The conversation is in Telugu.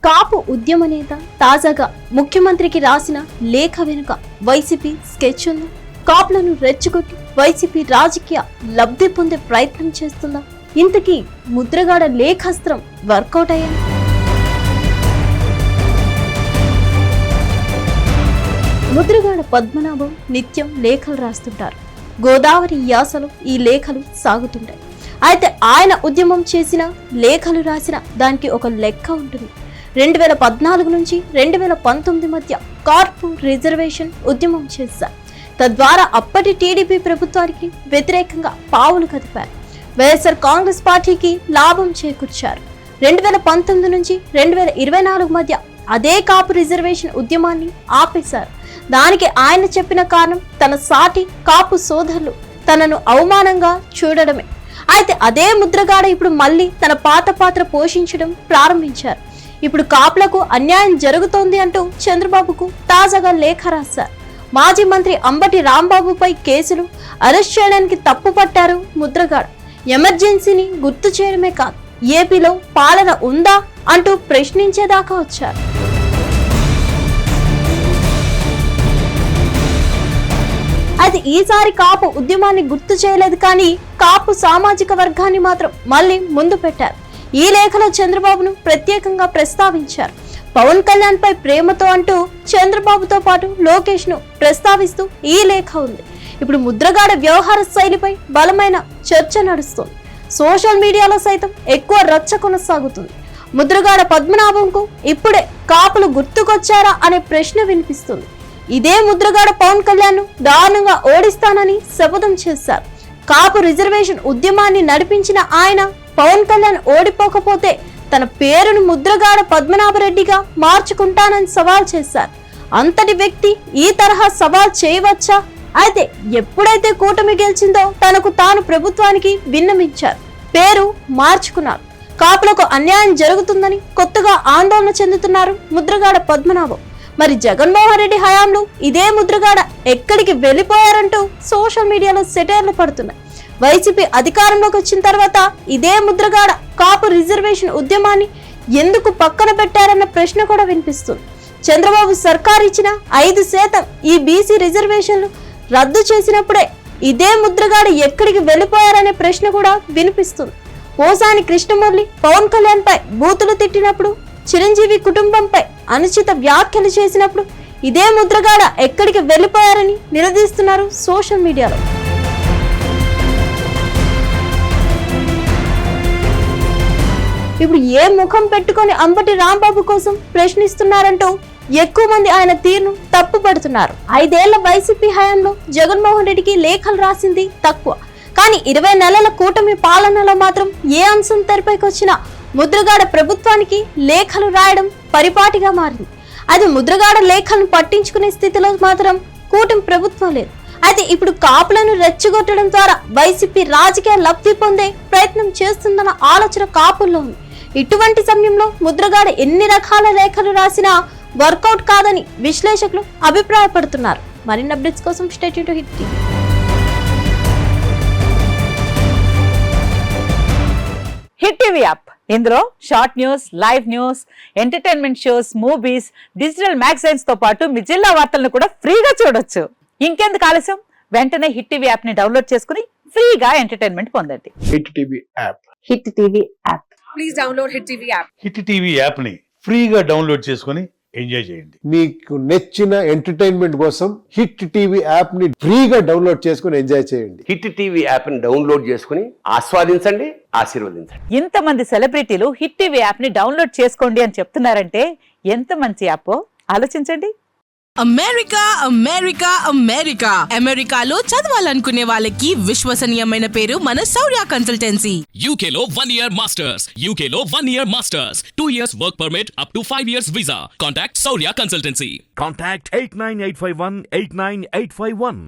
కాపు ఉద్యమ నేత తాజాగా ముఖ్యమంత్రికి రాసిన లేఖ వెనుక వైసీపీ స్కెచ్ ఉంది. కాపులను రెచ్చగొట్టి వైసీపీ రాజకీయ లబ్ధి పొందే ప్రయత్నం చేస్తుందా? ఇంతకీ ముద్రగడ లేఖాస్త్రం వర్కౌట్ అయ్యింది. ముద్రగడ పద్మనాభం నిత్యం లేఖలు రాస్తుంటారు. గోదావరి యాసలో ఈ లేఖలు సాగుతుంటాయి. అయితే ఆయన ఉద్యమం చేసిన లేఖలు రాసిన దానికి ఒక లెక్క ఉంటుంది. 2014 నుంచి 2019 మధ్య కార్పు రిజర్వేషన్ ఉద్యమం చేశారు. తద్వారా అప్పటి టీడీపీ ప్రభుత్వానికి వ్యతిరేకంగా పావులు కదిపారు. వైఎస్ఆర్ కాంగ్రెస్ పార్టీకి లాభం చేకూర్చారు. 2019 నుంచి 2024 మధ్య అదే కాపు రిజర్వేషన్ ఉద్యమాన్ని ఆపేశారు. దానికి ఆయన చెప్పిన కారణం తన సాటి కాపు సోదరులు తనను అవమానంగా చూడడమే. అయితే అదే ముద్రగడ ఇప్పుడు మళ్ళీ తన పాత పాత్ర పోషించడం ప్రారంభించారు. ఇప్పుడు కాపులకు అన్యాయం జరుగుతోంది అంటూ చంద్రబాబుకు తాజాగా లేఖ రాశారు. మాజీ మంత్రి అంబటి రాంబాబుపై కేసులు, అరెస్ట్ చేయడానికి తప్పుపట్టారు ముద్రగడ. ఎమర్జెన్సీని గుర్తు చేయడమే కాదు, ఏపీలో పాలన ఉందా అంటూ ప్రశ్నించేదాకా వచ్చారు. అయితే ఈసారి కాపు ఉద్యమాన్ని గుర్తు చేయలేదు, కానీ కాపు సామాజిక వర్గాన్ని మాత్రం మళ్ళీ ముందు పెట్టారు. ఈ లేఖలో చంద్రబాబును ప్రత్యేకంగా ప్రస్తావించారు. పవన్ కళ్యాణ్ పై ప్రేమతో అంటూ చంద్రబాబుతో పాటు లోకేష్ ను ప్రస్తావిస్తూ ఈ లేఖ ఉంది. ఇప్పుడు ముద్రగడ వ్యవహార శైలిపై బలమైన చర్చ నడుస్తోంది. సోషల్ మీడియాలో సైతం ఎక్కువ రచ్చ కొనసాగుతుంది. ముద్రగడ పద్మనాభంకు ఇప్పుడే కాపులు గుర్తుకొచ్చారా అనే ప్రశ్న వినిపిస్తుంది. ఇదే ముద్రగడ పవన్ కళ్యాణ్ ను దారుణంగా ఓడిస్తానని శపథం చేశారు. కాపు రిజర్వేషన్ ఉద్యమాన్ని నడిపించిన ఆయన పవన్ కళ్యాణ్ ఓడిపోకపోతే తన పేరును ముద్రగడ పద్మనాభరెడ్డిగా మార్చుకుంటానని సవాల్ చేశారు. అంతటి వ్యక్తి ఈ తరహా సవాల్ చేయవచ్చా? అయితే ఎప్పుడైతే కూటమి గెలిచిందో తనకు తాను ప్రభుత్వానికి విన్నవించారు, పేరు మార్చుకున్నారు. కాపులకు అన్యాయం జరుగుతుందని కొత్తగా ఆందోళన చెందుతున్నారు ముద్రగడ పద్మనాభం. మరి జగన్మోహన్ రెడ్డి హయాంలో ఇదే ముద్రగడ ఎక్కడికి వెళ్ళిపోయారంటూ సోషల్ మీడియాలో సెటైర్లు పడుతున్నాయి. వైసీపీ అధికారంలోకి వచ్చిన తర్వాత ఇదే ముద్రగడ కాపు రిజర్వేషన్ ఉద్యమాన్ని ఎందుకు పక్కన పెట్టారన్న ప్రశ్న కూడా వినిపిస్తుంది. చంద్రబాబు సర్కార్ ఇచ్చిన 5% ఈ బీసీ రిజర్వేషన్లు రద్దు చేసినప్పుడే ఇదే ముద్రగడ ఎక్కడికి వెళ్ళిపోయారనే ప్రశ్న కూడా వినిపిస్తుంది. పోసాని కృష్ణమురళి పవన్ కళ్యాణ్ పై బూతులు తిట్టినప్పుడు, చిరంజీవి కుటుంబంపై అనుచిత వ్యాఖ్యలు చేసినప్పుడు ఇదే ముద్రగడ ఎక్కడికి వెళ్ళిపోయారని నిలదీస్తున్నారు సోషల్ మీడియాలో. ఇప్పుడు ఏ ముఖం పెట్టుకొని అంబటి రాంబాబు కోసం ప్రశ్నిస్తున్నారంటూ ఎక్కువ మంది ఆయన తీరును తప్పు పడుతున్నారు. 5 ఏళ్ల వైసీపీ హయాంలో జగన్మోహన్ రెడ్డికి లేఖలు రాసింది తక్కువ, కానీ 20 నెలల కూటమి పాలనలో మాత్రం ఏ అంశం తెరపైకి వచ్చినా ముద్రగడ ప్రభుత్వానికి లేఖలు రాయడం పరిపాటిగా మారింది. అది ముద్రగడ లేఖలను పట్టించుకునే స్థితిలో మాత్రం కూటమి ప్రభుత్వం లేదు. అయితే ఇప్పుడు కాపులను రెచ్చగొట్టడం ద్వారా వైసీపీ రాజకీయ లబ్ధి పొందే ప్రయత్నం చేస్తుందన్న ఆలోచన కాపుల్లో ఉంది. ఇటువంటి సమయంలో ముద్రగడ ఎన్ని రకాల లేఖలు రాసినా వర్కౌట్ కాదని విశ్లేషకులు అభిప్రాయపడుతున్నారు. మరిన్ని అప్డేట్స్ కోసం stay tune to Hit TV. Hit TV app, ఇందులో short news, live news, entertainment shows, movies, digital magazines తో పాటు మీ జిల్లా వార్తలను కూడా ఫ్రీగా చూడొచ్చు. ఇంకెందుకు ఆలస్యం, వెంటనే హిట్ టీవీ యాప్ ని డౌన్లోడ్ చేసుకుని ఫ్రీగా ఎంటర్టైన్మెంట్ పొందండి. Hit TV app. Hit TV app. Please download hit TV app. Hit TV app ని ఫ్రీగా డౌన్లోడ్ చేసుకుని ఎంజాయ్ చేయండి. మీకు నచ్చిన ఎంటర్టైన్మెంట్ కోసం హిట్ టీవీ యాప్ ని ఫ్రీగా డౌన్లోడ్ చేసుకుని ఎంజాయ్ చేయండి. హిట్ టీవీ యాప్ ని డౌన్లోడ్ చేసుకుని ఆస్వాదించండి, ఆశీర్వదించండి. ఇంతమంది సెలబ్రిటీలు హిట్ టీవీ యాప్ ని డౌన్లోడ్ చేసుకోండి అని చెప్తున్నారంటే ఎంత మంచి యాప్ ఆలోచించండి. అమెరికా అమెరికా అమెరికా అమెరికాలో చదవాలనుకునే వాళ్ళకి విశ్వసనీయమైన పేరు మన శౌర్య కన్సల్టెన్సీ. UK లో 1 year masters. UK లో 1 year masters. 2 years work permit up to 5 years visa. Contact Saurya Consultancy. Contact 89851 89851.